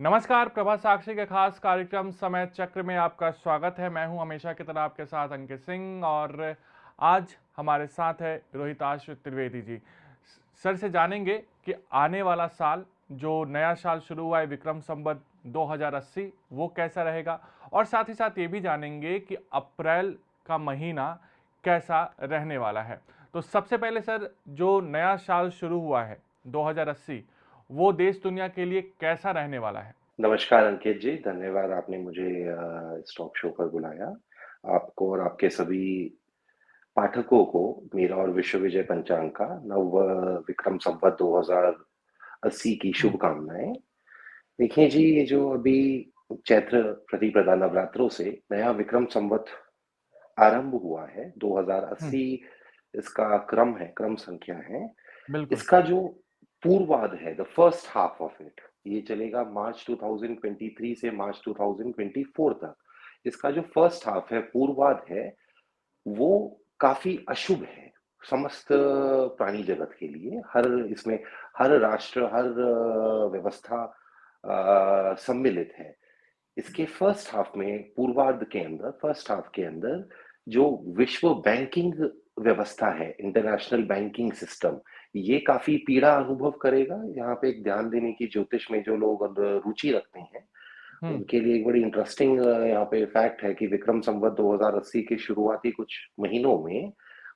नमस्कार, प्रभा साक्षी के खास कार्यक्रम समय चक्र में आपका स्वागत है। मैं हूं हमेशा की तरह आपके साथ अंकित सिंह और आज हमारे साथ है रोहिताश त्रिवेदी जी। सर से जानेंगे कि आने वाला साल, जो नया साल शुरू हुआ है विक्रम संवत 2080, वो कैसा रहेगा और साथ ही साथ ये भी जानेंगे कि अप्रैल का महीना कैसा रहने वाला है। तो सबसे पहले सर, जो नया साल शुरू हुआ है 2080, वो देश दुनिया के लिए कैसा रहने वाला है? नमस्कार अंकित जी, धन्यवाद आपने मुझे इस टॉक शो पर बुलाया। आपको और आपके सभी पाठकों को मेरा और विश्व विजय पंचांग का नव विक्रम संवत 2080 की हम्म। शुभकामनाएं। देखिए जी, ये जो अभी चैत्र प्रतिपदा नवरात्रों से नया विक्रम संवत आरंभ हुआ है, हम्म। 2080 इसका क्रम है, क्रम संख्या है। बिल्कुल। इसका जो पूर्वाध है, the first half of it, ये चलेगा मार्च 2023 से मार्च 2024 तक। इसका जो फर्स्ट हाफ है, पूर्वाध है, वो काफी अशुभ है समस्त प्राणी जगत के लिए। हर इसमें हर राष्ट्र, हर व्यवस्था सम्मिलित है। इसके फर्स्ट हाफ में, पूर्वार्ध के अंदर, फर्स्ट हाफ के अंदर जो विश्व बैंकिंग व्यवस्था है, इंटरनेशनल बैंकिंग सिस्टम, ये काफी पीड़ा अनुभव करेगा। यहाँ पे एक ध्यान देने की, ज्योतिष में जो लोग रुचि रखते हैं हम्म। उनके लिए एक बड़ी इंटरेस्टिंग यहाँ पे फैक्ट है कि विक्रम संवत 2080 के शुरुआती कुछ महीनों में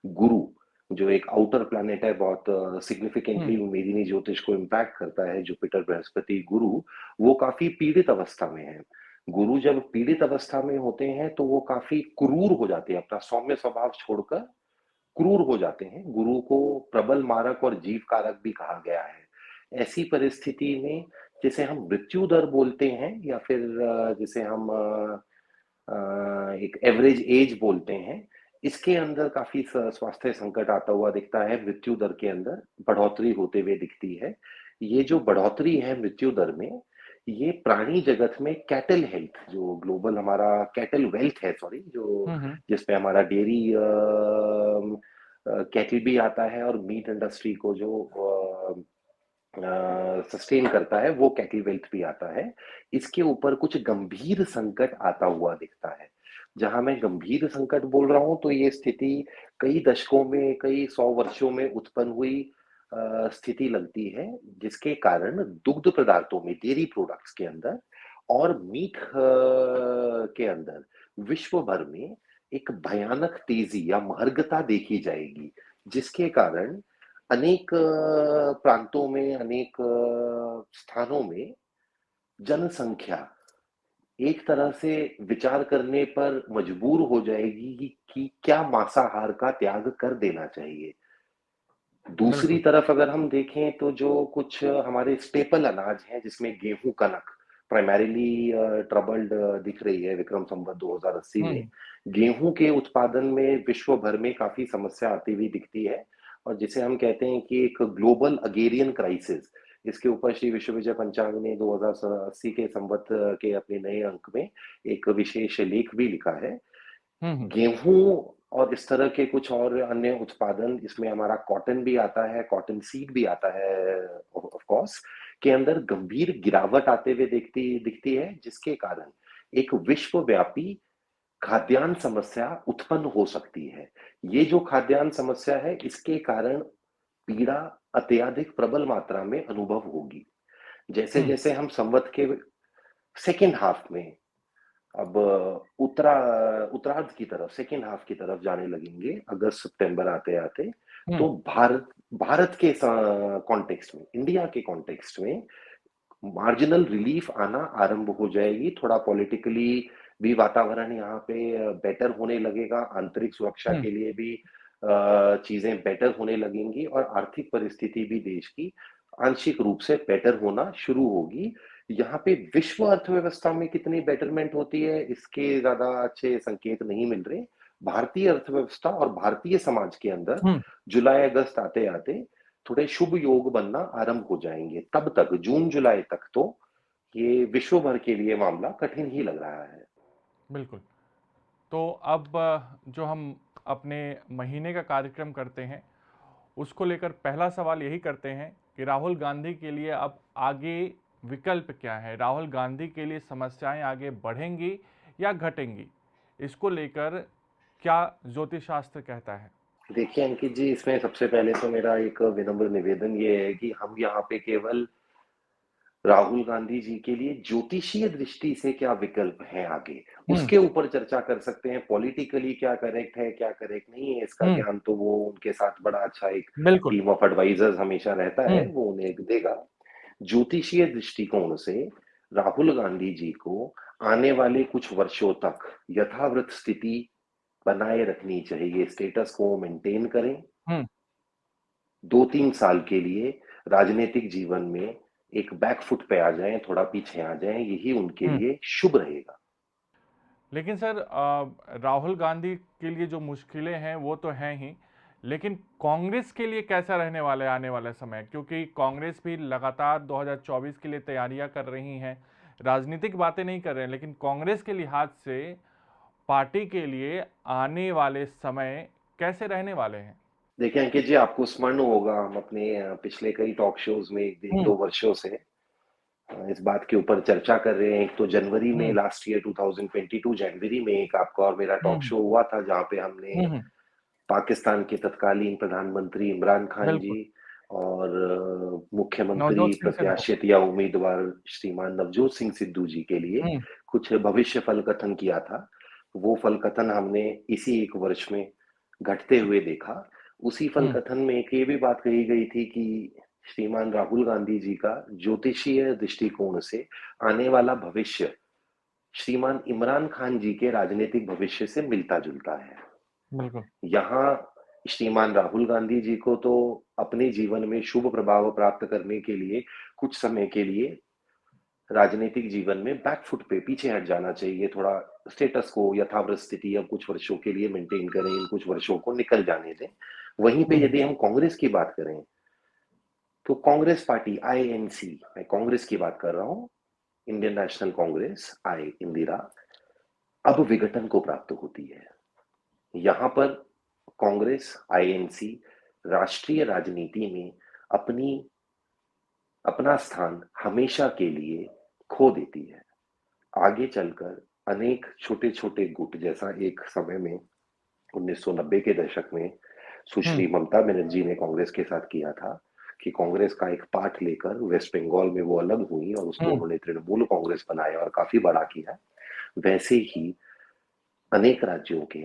गुरु, जो एक आउटर प्लैनेट है, बहुत हम्म। सिग्निफिकेंटली मेदिनी ज्योतिष को इम्पैक्ट करता है, जुपिटर बृहस्पति गुरु, वो काफी पीड़ित अवस्था में है। गुरु जब पीड़ित अवस्था में होते हैं तो वो काफी क्रूर हो जाते हैं, अपना सौम्य स्वभाव छोड़कर क्रूर हो जाते हैं। गुरु को प्रबल मारक और जीव कारक भी कहा गया है। ऐसी परिस्थिति में जिसे हम मृत्यु दर बोलते हैं, या फिर जिसे हम एक एवरेज एज बोलते हैं, इसके अंदर काफी स्वास्थ्य संकट आता हुआ दिखता है। मृत्यु दर के अंदर बढ़ोतरी होते हुए दिखती है। ये जो बढ़ोतरी है मृत्यु दर में, ये प्राणी जगत में कैटल हेल्थ, जो ग्लोबल हमारा कैटल वेल्थ है, सॉरी, जो हम्म। जिसपे हमारा डेयरी कैटल भी आता है, और मीट इंडस्ट्री को जो सस्टेन करता है, वो कैटल वेल्थ भी आता है। इसके ऊपर कुछ गंभीर संकट आता हुआ दिखता है। जहां मैं गंभीर संकट बोल रहा हूं, तो ये स्थिति कई दशकों में, कई 100 वर्षों में उत्पन्न हुई स्थिति लगती है, जिसके कारण दुग्ध पदार्थों में, डेयरी प्रोडक्ट्स के अंदर और मीट के अंदर विश्व भर में एक भयानक तेजी या महर्गता देखी जाएगी, जिसके कारण अनेक प्रांतों में, अनेक स्थानों में जनसंख्या एक तरह से विचार करने पर मजबूर हो जाएगी कि क्या मांसाहार का त्याग कर देना चाहिए। दूसरी बिल्कुल। तरफ अगर हम देखें तो जो कुछ हमारे स्टेपल अनाज हैं, जिसमें गेहूं, कनक प्राइमरीली ट्रबल्ड दिख रही है विक्रम संवत 2080 में। हम्म। गेहूं के उत्पादन में विश्व भर में काफी समस्या आती हुई दिखती है, और जिसे हम कहते हैं कि एक ग्लोबल अगेरियन क्राइसिस। इसके ऊपर श्री विश्व विजय पंचांग ने 2080 के संवत के अपने नए अंक में एक विशेष लेख भी लिखा है। हम्म। गेहूं और इस तरह के कुछ और अन्य उत्पादन, इसमें हमारा कॉटन भी आता है, कॉटन सीड भी आता है ऑफ कोर्स, के अंदर गंभीर गिरावट आते हुए दिखती दिखती है, जिसके कारण एक विश्वव्यापी खाद्यान्न समस्या उत्पन्न हो सकती है। ये जो खाद्यान्न समस्या है, इसके कारण पीड़ा अत्यधिक प्रबल मात्रा में अनुभव होगी। जैसे हम्म। जैसे हम संवत के सेकेंड हाफ में, अब उत्तरार्ध की तरफ, सेकेंड हाफ की तरफ जाने लगेंगे, अगस्त सितंबर आते आते, हम्म। तो भारत भारत के कॉन्टेक्स्ट में, इंडिया के कॉन्टेक्स्ट में मार्जिनल रिलीफ आना आरंभ हो जाएगी। थोड़ा पॉलिटिकली भी वातावरण यहाँ पे बेटर होने लगेगा, आंतरिक सुरक्षा हम्म। के लिए भी चीजें बेटर होने लगेंगी, और आर्थिक परिस्थिति भी देश की आंशिक रूप से बेटर होना शुरू होगी। यहाँ पे विश्व अर्थव्यवस्था में कितनी बेटरमेंट होती है, इसके ज्यादा अच्छे संकेत नहीं मिल रहे। भारतीय अर्थव्यवस्था और भारतीय समाज के अंदर हम्म। जुलाई अगस्त आते आते थोड़े शुभ योग बनना आरंभ हो जाएंगे। तब तक, जून जुलाई तक तो ये विश्व भर के लिए मामला कठिन ही लग रहा है। बिल्कुल। तो अब जो हम अपने महीने का कार्यक्रम करते हैं, उसको लेकर पहला सवाल यही करते हैं कि राहुल गांधी के लिए अब आगे विकल्प क्या है? राहुल गांधी के लिए समस्याएं आगे बढ़ेंगी या घटेंगी? इसको लेकर क्या ज्योतिष शास्त्र कहता है? देखिए अंकित जी, इसमें सबसे पहले तो मेरा एक विनम्र निवेदन ये है कि हम यहाँ पे केवल राहुल गांधी जी के लिए ज्योतिषीय दृष्टि से क्या विकल्प हैं आगे, हम्म। उसके ऊपर चर्चा कर सकते हैं। पॉलिटिकली क्या करेक्ट है, क्या करेक्ट नहीं है, इसका हम्म। ज्ञान तो वो उनके साथ बड़ा अच्छा एक बिल्कुल। टीम ऑफ एडवाइजर्स हमेशा रहता है, हम्म। वो उन्हें देगा। ज्योतिषीय दृष्टिकोण से राहुल गांधी जी को आने वाले कुछ वर्षों तक यथावत स्थिति बनाए रखनी चाहिए, स्टेटस को मेंटेन करें। हम्म। 2-3 साल के लिए राजनीतिक जीवन में एक बैकफुट पे आ जाएं, थोड़ा पीछे आ जाएं, यही उनके हम्म। लिए शुभ रहेगा। लेकिन सर राहुल गांधी के लिए जो मुश्किलें हैं वो तो हैं ही, लेकिन कांग्रेस के लिए कैसा रहने वाला है आने वाला समय? क्योंकि कांग्रेस भी लगातार 2024 के लिए तैयारियां कर रही हैं, राजनीतिक बातें नहीं कर रहे हैं, लेकिन कांग्रेस के लिहाज से पार्टी के लिए आने वाले समय कैसे रहने वाले हैं? देखिए अंकित जी, आपको स्मरण होगा हम अपने पिछले कई टॉक शोज में एक हम्म। दो वर्षों से इस बात के ऊपर चर्चा कर रहे हैं। एक तो जनवरी में हम्म। लास्ट ईयर 2022 जनवरी में एक आपका और मेरा टॉक हम्म। शो हुआ था, जहां पे हमने हम्म। पाकिस्तान के तत्कालीन प्रधानमंत्री इमरान खान जी बिल्कुल। और मुख्यमंत्री नवजोत सिंह सिद्धू। प्रत्याशित या उम्मीदवार श्रीमान नवजोत सिंह सिद्धू जी के लिए हम्म। कुछ भविष्य फल कथन किया था। वो फल कथन हमने इसी एक वर्ष में घटते हुए देखा। उसी फल हम्म। कथन में एक ये भी बात कही गई थी कि श्रीमान राहुल गांधी जी का ज्योतिषीय दृष्टिकोण से आने वाला भविष्य श्रीमान इमरान खान जी के राजनीतिक भविष्य से मिलता जुलता है। बिल्कुल। यहाँ श्रीमान राहुल गांधी जी को तो अपने जीवन में शुभ प्रभाव प्राप्त करने के लिए कुछ समय के लिए राजनीतिक जीवन में बैकफुट पे पीछे हट जाना चाहिए, थोड़ा स्टेटस को यथावत स्थिति अब कुछ वर्षों के लिए मेंटेन करें, इन कुछ वर्षों को निकल जाने दें। वहीं पे हम्म। यदि हम कांग्रेस की बात करें तो कांग्रेस पार्टी आईएनसी, मैं कांग्रेस की बात कर रहा हूँ, इंडियन नेशनल कांग्रेस आई इंदिरा, अब विघटन को प्राप्त होती है। यहाँ पर कांग्रेस आईएनसी राष्ट्रीय राजनीति में अपनी अपना स्थान हमेशा के लिए खो देती है। आगे चलकर अनेक छोटे-छोटे गुट, जैसा एक समय में 1990 के दशक में हम्म। सुश्री ममता बनर्जी ने कांग्रेस के साथ किया था, कि कांग्रेस का एक पार्ट लेकर वेस्ट बंगाल में वो अलग हुई और उसको हम्म। उन्होंने तृणमूल कांग्रेस बनाया और काफी बड़ा किया। वैसे ही अनेक राज्यों के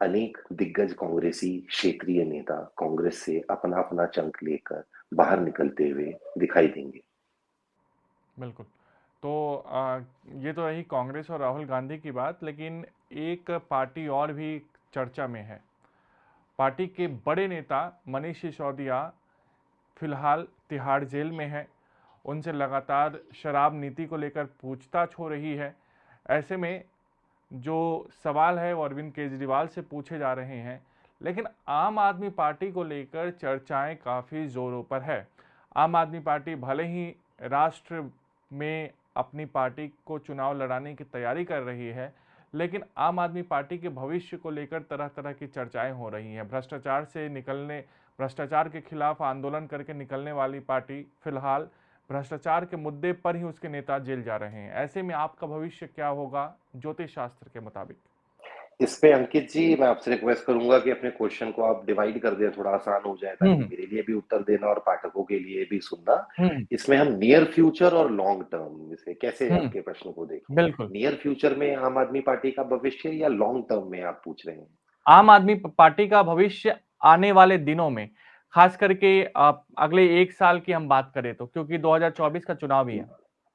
अनेक दिग्गज कांग्रेसी क्षेत्रीय नेता कांग्रेस से अपना अपना चंक लेकर बाहर निकलते हुए दिखाई देंगे। बिल्कुल। तो ये तो रही कांग्रेस और राहुल गांधी की बात, लेकिन एक पार्टी और भी चर्चा में है। पार्टी के बड़े नेता मनीष सिसोदिया फिलहाल तिहाड़ जेल में है। उनसे लगातार शराब नीति को लेकर पूछताछ हो रही है। ऐसे में जो सवाल है वो अरविंद केजरीवाल से पूछे जा रहे हैं, लेकिन आम आदमी पार्टी को लेकर चर्चाएं काफ़ी ज़ोरों पर है। आम आदमी पार्टी भले ही राष्ट्र में अपनी पार्टी को चुनाव लड़ाने की तैयारी कर रही है, लेकिन आम आदमी पार्टी के भविष्य को लेकर तरह तरह की चर्चाएं हो रही हैं। भ्रष्टाचार के खिलाफ आंदोलन करके निकलने वाली पार्टी फिलहाल भ्रष्टाचार के मुद्दे पर ही उसके नेता जेल जा रहे हैं। ऐसे में आपका भविष्य क्या होगा ज्योतिष शास्त्र के मुताबिक? इस पे अंकित जी, मैं आपसे रिक्वेस्ट करूंगा कि अपने क्वेश्चन को आप डिवाइड कर दें, थोड़ा आसान हो जाए, ताकि हम्म। मेरे लिए भी उत्तर देना और पाठकों के लिए भी सुनना। हम्म। इसमें हम नियर फ्यूचर और लॉन्ग टर्म, इसे कैसे हम्म। आपके प्रश्न को देखें? बिल्कुल। नियर फ्यूचर में आम आदमी पार्टी का भविष्य या लॉन्ग टर्म में आप पूछ रहे हैं? आम आदमी पार्टी का भविष्य आने वाले दिनों में, खास करके अगले 1 साल की हम बात करें तो, क्योंकि 2024 का चुनाव भी है।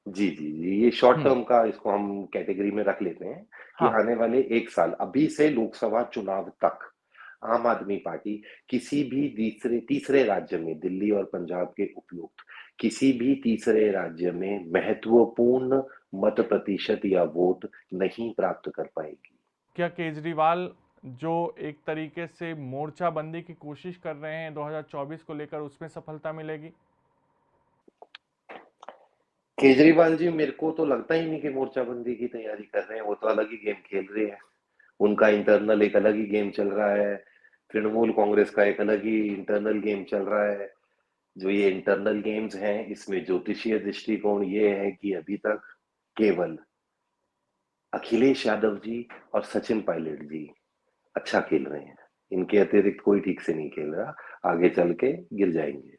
जी, जी, जी। ये शॉर्ट हम्म। टर्म का इसको हम कैटेगरी में रख लेते हैं कि हाँ। आने वाले 1 साल अभी से लोकसभा चुनाव तक आम आदमी पार्टी किसी भी तीसरे तीसरे राज्य में, दिल्ली और पंजाब के उपयुक्त किसी भी तीसरे राज्य में महत्वपूर्ण मत प्रतिशत या वोट नहीं प्राप्त कर पाएगी। क्या केजरीवाल जो एक तरीके से मोर्चाबंदी की कोशिश कर रहे हैं 2024 को लेकर, उसमें सफलता मिलेगी? केजरीवाल जी, मेरे को तो लगता ही नहीं कि मोर्चाबंदी की तैयारी कर रहे हैं, वो तो अलग ही गेम खेल रहे हैं। उनका इंटरनल एक अलग ही गेम चल रहा है, तृणमूल कांग्रेस का एक अलग ही इंटरनल गेम चल रहा है। जो ये इंटरनल गेम्स हैं, इसमें ज्योतिषीय दृष्टिकोण ये है कि अभी तक केवल अखिलेश यादव जी और सचिन पायलट जी अच्छा खेल रहे हैं। इनके अतिरिक्त कोई ठीक से नहीं खेल रहा, आगे चल के गिर जाएंगे।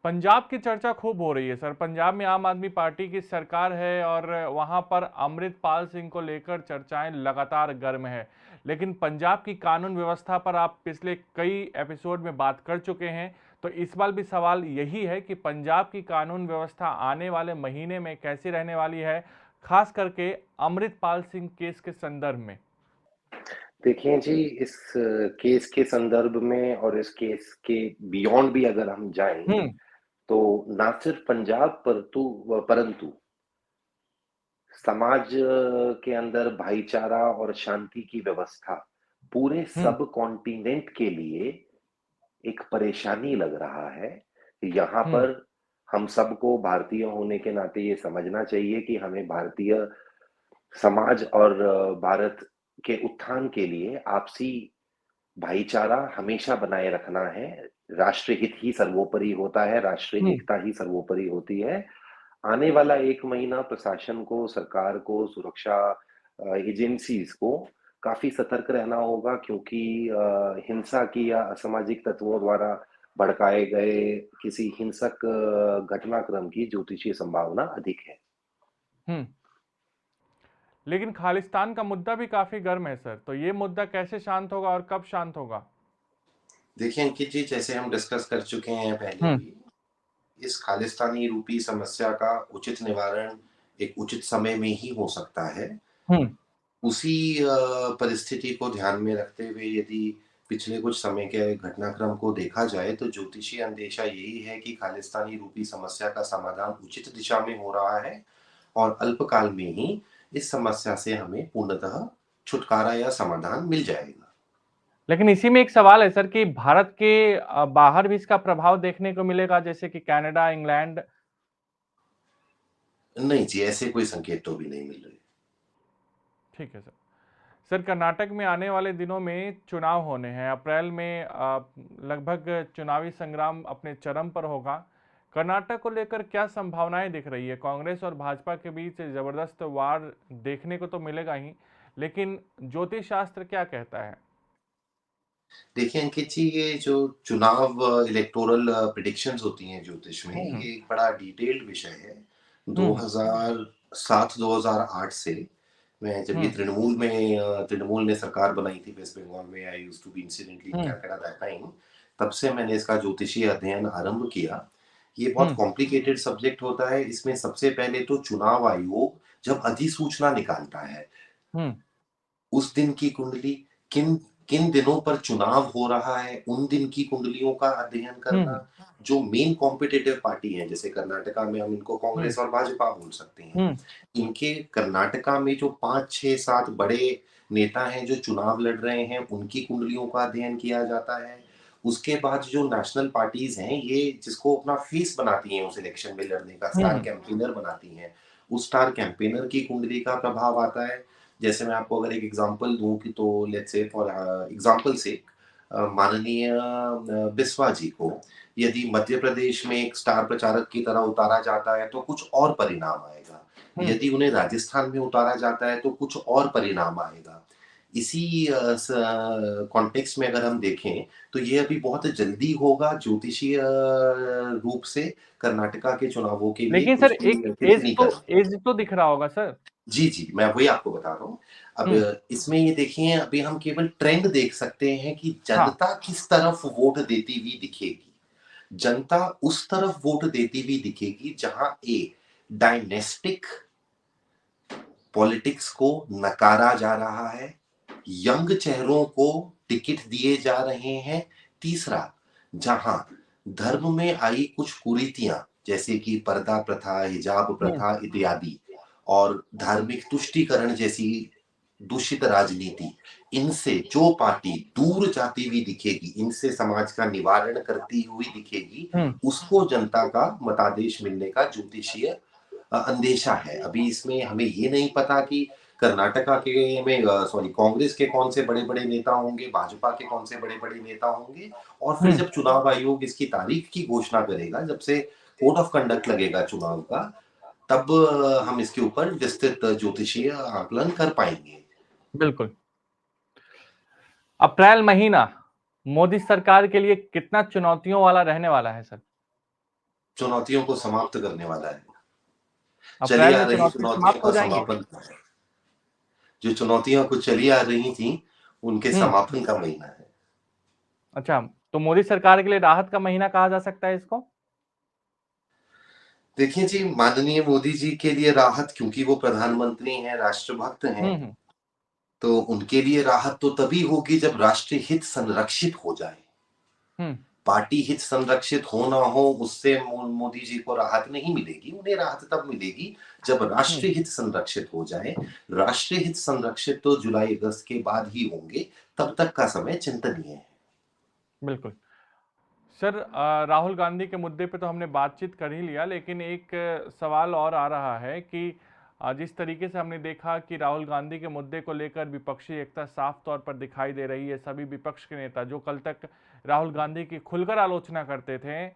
पंजाब की चर्चा खूब हो रही है सर। पंजाब में आम आदमी पार्टी की सरकार है और वहां पर अमृतपाल सिंह को लेकर चर्चाएं लगातार गर्म है। लेकिन पंजाब की कानून व्यवस्था पर आप पिछले कई एपिसोड में बात कर चुके हैं, तो इस बार भी सवाल यही है कि पंजाब की कानून व्यवस्था आने वाले महीने में कैसी रहने वाली है, खास करके अमृतपाल सिंह केस के संदर्भ में। देखिए जी, इस केस के संदर्भ में और इस केस के बियॉन्ड भी अगर हम जाएं, हम्म। तो ना सिर्फ पंजाब परंतु समाज के अंदर भाईचारा और शांति की व्यवस्था पूरे हम्म। सब कॉन्टिनेंट के लिए एक परेशानी लग रहा है। यहाँ हम्म। पर हम सबको भारतीय होने के नाते ये समझना चाहिए कि हमें भारतीय समाज और भारत के उत्थान के लिए आपसी भाईचारा हमेशा बनाए रखना है। राष्ट्रहित ही सर्वोपरि होता है, राष्ट्रीय हम्म। एकता ही सर्वोपरि होती है। आने वाला 1 महीना प्रशासन को, सरकार को, सुरक्षा एजेंसीज को काफ़ी सतर्क रहना होगा, क्योंकि हिंसा की या असामाजिक तत्वों द्वारा भड़काए गए किसी हिंसक घटनाक्रम की ज्योतिषीय संभावना अधिक है। हम्म। लेकिन खालिस्तान का मुद्दा भी काफी गर्म है सर, तो ये मुद्दा कैसे शांत होगा और कब शांत होगा? देखिए अंकित जी, जैसे हम डिस्कस कर चुके हैं पहले हम्म। भी, इस खालिस्तानी रूपी समस्या का उचित निवारण एक उचित समय में ही हो सकता है। हम्म। उसी परिस्थिति को ध्यान में रखते हुए यदि पिछले कुछ समय के घटनाक्रम को देखा जाए, तो ज्योतिषीय अंदेशा यही है कि खालिस्तानी रूपी समस्या का समाधान उचित दिशा में हो रहा है और अल्पकाल में ही इस समस्या से हमें पूर्णतः छुटकारा या समाधान मिल जाएगा। लेकिन इसी में एक सवाल है सर कि भारत के बाहर भी इसका प्रभाव देखने को मिलेगा, जैसे कि कनाडा, इंग्लैंड। नहीं जी, ऐसे कोई संकेत तो भी नहीं मिल रहे। ठीक है सर। सर, कर्नाटक में आने वाले दिनों में चुनाव होने हैं। अप्रैल में लगभग चुनावी संग्राम अपने चरम पर होगा। कर्नाटक को लेकर क्या संभावनाएं दिख रही है? कांग्रेस और भाजपा के बीच जबरदस्त वार देखने को तो मिलेगा ही, लेकिन ज्योतिष शास्त्र क्या कहता है? देखिए अंकित जी, ये जो चुनाव इलेक्टोरल प्रिडिक्शंस होती हैं ज्योतिष में, हम्म। ये एक बड़ा डिटेल्ड विषय है। हम्म। 2007-2008 से मैं जब ये हम्म। तृणमूल ने सरकार बनाई थी वेस्ट बंगाल में, I used to be incidentally in hmm. Calcutta that time, तब से मैंने इसका ज्योतिषीय अध्ययन आरंभ किया। ये बहुत हम्म। कॉम्प्लिकेटेड सब्जेक्ट होता है। इसमें सबसे पहले तो चुनाव आयोग जब अधिसूचना निकालता है, हम्म। उस दिन की कुंडली, किन किन दिनों पर चुनाव हो रहा है, उन दिन की कुंडलियों का अध्ययन करना। हम्म। जो मेन कॉम्पिटिटिव पार्टी है, जैसे कर्नाटका में हम इनको हम्म। कांग्रेस और भाजपा बोल सकते हैं, हम्म। इनके कर्नाटका में जो 5 6 7 बड़े नेता हैं जो चुनाव लड़ रहे हैं, उनकी कुंडलियों का अध्ययन किया जाता है। उसके बाद जो नेशनल पार्टीज हैं, ये जिसको अपना फेस बनाती हैं उस इलेक्शन में लड़ने का, स्टार हम्म। कैंपेनर बनाती हैं, उस स्टार कैंपेनर की कुंडली का प्रभाव आता है। जैसे मैं आपको अगर एक एग्जांपल दूं कि, तो लेट्स से फॉर एग्जांपल से माननीय बिस्वा जी को यदि मध्य प्रदेश में एक स्टार प्रचारक की तरह उतारा जाता है तो कुछ और परिणाम आएगा। हम्म। यदि उन्हें राजस्थान में उतारा जाता है तो कुछ और परिणाम आएगा। इसी कॉन्टेक्स्ट में अगर हम देखें, तो ये अभी बहुत जल्दी होगा ज्योतिषीय रूप से कर्नाटका के चुनावों के लिए लेकिन सर, कुछ एक भी एज टिप्पणी तो करना। एज तो दिख रहा होगा सर। जी, जी, मैं वही आपको बता रहा हूँ। अब हम्म। इसमें ये देखिए, अभी हम केवल ट्रेंड देख सकते हैं कि हाँ। जनता किस तरफ वोट देती हुई दिखेगी। जनता उस तरफ वोट देती हुई दिखेगी जहां डायनेस्टिक पॉलिटिक्स को नकारा जा रहा है, यंग चेहरों को टिकट दिए जा रहे हैं। तीसरा, जहां धर्म में आई कुछ कुरीतियां, जैसे कि पर्दा प्रथा, हिजाब हम्म। प्रथा इत्यादि, और धार्मिक तुष्टीकरण जैसी दूषित राजनीति, इनसे जो पार्टी दूर जाती हुई दिखेगी, इनसे समाज का निवारण करती हुई दिखेगी, हम्म। उसको जनता का मतादेश मिलने का ज्योतिषीय अंदेशा है। अभी इसमें हमें ये नहीं पता कि कर्नाटका के में सॉरी कांग्रेस के कौन से बड़े-बड़े नेता होंगे, भाजपा के कौन से बड़े-बड़े नेता होंगे और फिर जब चुनाव आयोग इसकी तारीख की घोषणा करेगा, जब से कोड ऑफ कंडक्ट लगेगा चुनाव का, तब हम इसके ऊपर विस्तृत ज्योतिषीय आकलन कर पाएँगे। बिल्कुल। अप्रैल महीना मोदी सरकार के लिए कितना चुनौतियों वाला रहने वाला है सर? चुनौतियों को समाप्त करने वाला है। चली अप्रैल आ में रही चुनौती चुनौतियों समाप्त का हो जाएंगी? समापन जो चुनौतियां कुछ चली आ रही थी, उनके हम्म। समापन का महीना है। अच्छा, तो मोदी सरकार के लिए राहत का महीना कहा जा सकता है इसको? देखिए जी, माननीय मोदी जी के लिए राहत, क्योंकि वो प्रधानमंत्री हैं, राष्ट्रभक्त हैं, हम्म। तो उनके लिए राहत तो तभी होगी जब राष्ट्रीय हित संरक्षित हो जाए। हम्म। पार्टी हित संरक्षित हो ना हो, उससे मोदी जी को राहत नहीं मिलेगी। उन्हें राहत तब मिलेगी जब राष्ट्रीय हित संरक्षित हो जाए। राष्ट्रीय हित संरक्षित तो जुलाई अगस्त के बाद ही होंगे, तब तक का समय चिंतनीय है। बिल्कुल सर। राहुल गांधी के मुद्दे पे तो हमने बातचीत कर ही लिया, लेकिन एक सवाल और आ रहा है कि जिस तरीके से हमने देखा कि राहुल गांधी के मुद्दे को लेकर विपक्षी एकता साफ तौर पर दिखाई दे रही है। सभी विपक्ष के नेता जो कल तक राहुल गांधी की खुलकर आलोचना करते थे,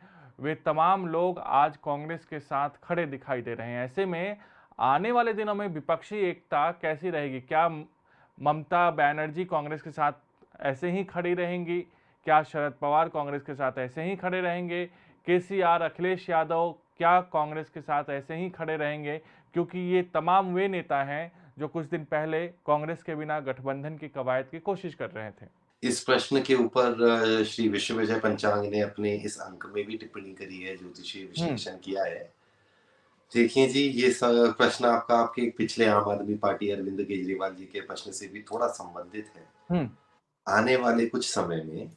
वे तमाम लोग आज कांग्रेस के साथ खड़े दिखाई दे रहे हैं। ऐसे में आने वाले दिनों में विपक्षी एकता कैसी रहेगी? क्या ममता बनर्जी कांग्रेस के साथ ऐसे ही खड़ी रहेंगी? क्या शरद पवार कांग्रेस के साथ ऐसे ही खड़े रहेंगे? केसीआर, अखिलेश यादव क्या कांग्रेस के साथ ऐसे ही खड़े रहेंगे? क्योंकि ये तमाम वे नेता हैं जो कुछ दिन पहले कांग्रेस के बिना गठबंधन की कवायद की कोशिश कर रहे थे। इस प्रश्न के ऊपर श्री विश्वविजय पंचांग ने अपने इस अंक में भी टिप्पणी करी है, ज्योतिषीय विश्लेषण किया है। देखिए जी, ये प्रश्न आपका आपके पिछले आम आदमी पार्टी अरविंद केजरीवाल जी के प्रश्न से भी थोड़ा संबंधित है। आने वाले कुछ समय में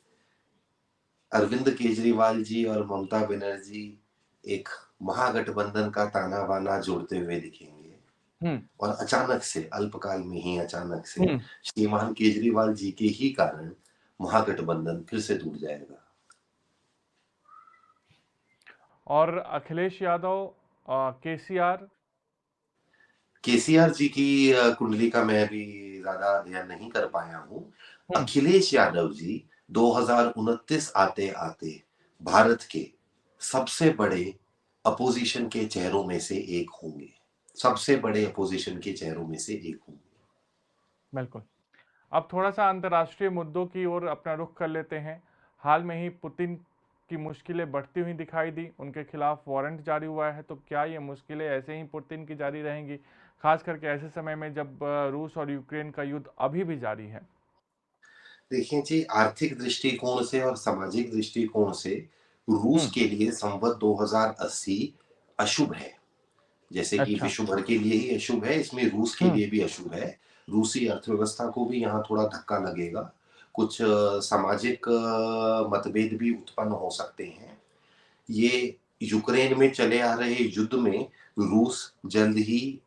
अरविंद केजरीवाल जी और ममता बनर्जी एक महागठबंधन का ताना बाना जोड़ते हुए दिखेंगे और अचानक से, अल्पकाल में ही अचानक से श्रीमान केजरीवाल जी के ही कारण महागठबंधन फिर से टूट जाएगा। और अखिलेश यादव, केसीआर केसीआर जी की कुंडली का मैं अभी ज्यादा अध्ययन नहीं कर पाया हूं। अखिलेश यादव जी 2029 आते आते भारत के सबसे बड़े अपोजिशन के चेहरों में से एक होंगे। सबसे बड़े अपोजिशन के चेहरों में से एक होंगे। बिल्कुल। अब थोड़ा सा अंतर्राष्ट्रीय मुद्दों की ओर अपना रुख कर लेते हैं। हाल में ही पुतिन की मुश्किलें बढ़ती हुई दिखाई दी, उनके खिलाफ वारंट जारी हुआ है। तो क्या ये मुश्किलें ऐसे ही पुतिन की जारी रहेंगी, खास करके ऐसे समय में जब रूस और यूक्रेन का युद्ध अभी भी जारी है? देखिए जी, आर्थिक दृष्टिकोण से और सामाजिक दृष्टिकोण से रूस के लिए संवत 2080 अशुभ है। जैसे कि विश्व भर के लिए ही अशुभ है, इसमें रूस के लिए भी अशुभ है। रूसी अर्थव्यवस्था को भी यहाँ थोड़ा धक्का लगेगा। कुछ सामाजिक मतभेद भी उत्पन्न हो सकते हैं। ये यूक्रेन में चले आ रहे युद्ध में रूस जल्द ही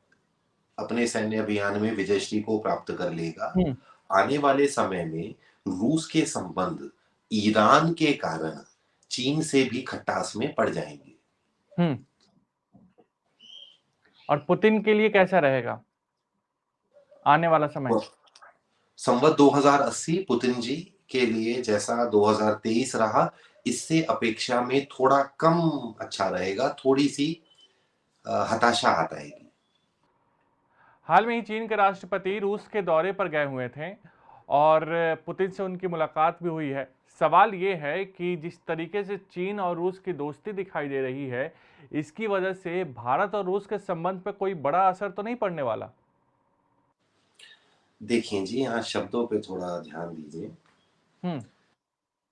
अपने सैन्य अभियान में विजयश्री को प्राप्त कर लेगा। आने वाले समय में रूस के संबंध ईरान के कारण चीन से भी खटास में पड़ जाएंगे। और पुतिन के लिए कैसा रहेगा आने वाला समय? संवत 2080 पुतिन जी के लिए जैसा 2023 रहा, इससे अपेक्षा में थोड़ा कम अच्छा रहेगा। थोड़ी सी हताशा आएगी। हाल में ही चीन के राष्ट्रपति रूस के दौरे पर गए हुए थे और पुतिन से उनकी मुलाकात भी हुई है। सवाल ये है कि जिस तरीके से चीन और रूस की दोस्ती दिखाई दे रही है, इसकी वजह से भारत और रूस के संबंध पर कोई बड़ा असर तो नहीं पड़ने वाला? देखिए जी, यहाँ शब्दों पे थोड़ा ध्यान दीजिए।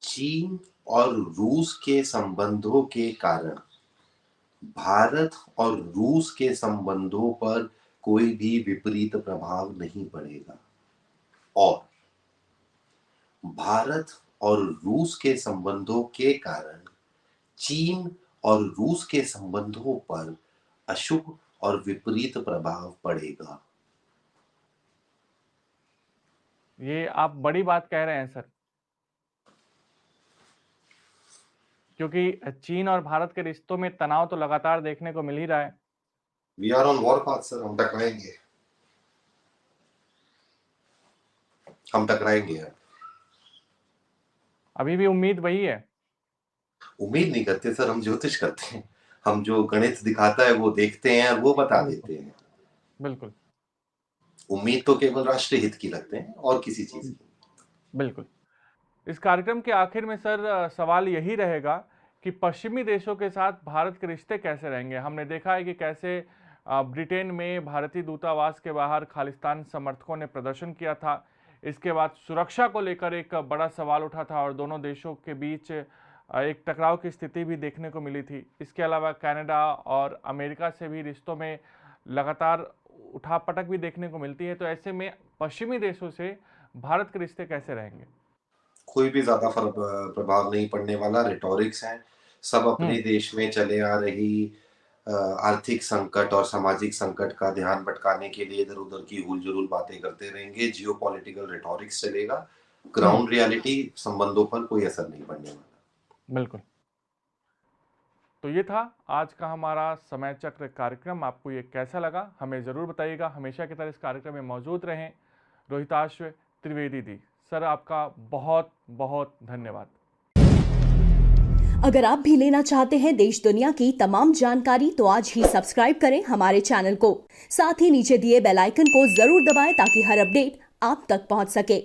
चीन और रूस के संबंधों के कारण भारत और रूस के संबंधों पर कोई भी विपरीत प्रभाव नहीं पड़ेगा और भारत और रूस के संबंधों के कारण चीन और रूस के संबंधों पर अशुभ और विपरीत प्रभाव पड़ेगा। ये आप बड़ी बात कह रहे हैं सर, क्योंकि चीन और भारत के रिश्तों में तनाव तो लगातार देखने को मिल ही रहा है। We are on war path sir, हम टकराएंगे। हम टकराएंगे। अभी भी उम्मीद वही है। उम्मीद नहीं करते सर, हम ज्योतिष करते हैं। हम जो गणित दिखाता है वो देखते हैं और वो बता बिल्कुल देते हैं। बिल्कुल उम्मीद तो केवल राष्ट्र हित की रखते हैं और किसी चीज की। बिल्कुल। इस कार्यक्रम के आखिर में सर सवाल यही रहेगा कि पश्चिमी देशों के साथ भारत के रिश्ते कैसे रहेंगे। हमने देखा है कि कैसे ब्रिटेन में भारतीय दूतावास के बाहर खालिस्तान समर्थकों ने प्रदर्शन किया था। इसके बाद सुरक्षा को लेकर एक बड़ा सवाल उठा था और दोनों देशों के बीच एक टकराव की स्थिति भी देखने को मिली थी। इसके अलावा कनाडा और अमेरिका से भी रिश्तों में लगातार उठापटक भी देखने को मिलती है। तो ऐसे में पश्चिमी देशों से भारत के रिश्ते कैसे रहेंगे? कोई भी ज्यादा प्रभाव नहीं पड़ने वाला। रिटोरिक्स है, सब अपने हम्म देश में चले आ रही आर्थिक संकट और सामाजिक संकट का ध्यान भटकाने के लिए इधर उधर की हुलजुल बातें करते रहेंगे। जियो पॉलिटिकल रिटोरिक्स चलेगा। हम्म ग्राउंड रियलिटी संबंधों पर कोई असर नहीं पड़ने वाला। बिल्कुल। तो ये था आज का हमारा समय चक्र कार्यक्रम। आपको ये कैसा लगा हमें ज़रूर बताइएगा। हमेशा की तरह इस कार्यक्रम में मौजूद रहें रोहिताश त्रिवेदी जी। सर आपका बहुत बहुत धन्यवाद। अगर आप भी लेना चाहते हैं देश दुनिया की तमाम जानकारी तो आज ही सब्सक्राइब करें हमारे चैनल को। साथ ही नीचे दिए बेल आइकन को जरूर दबाएं ताकि हर अपडेट आप तक पहुंच सके।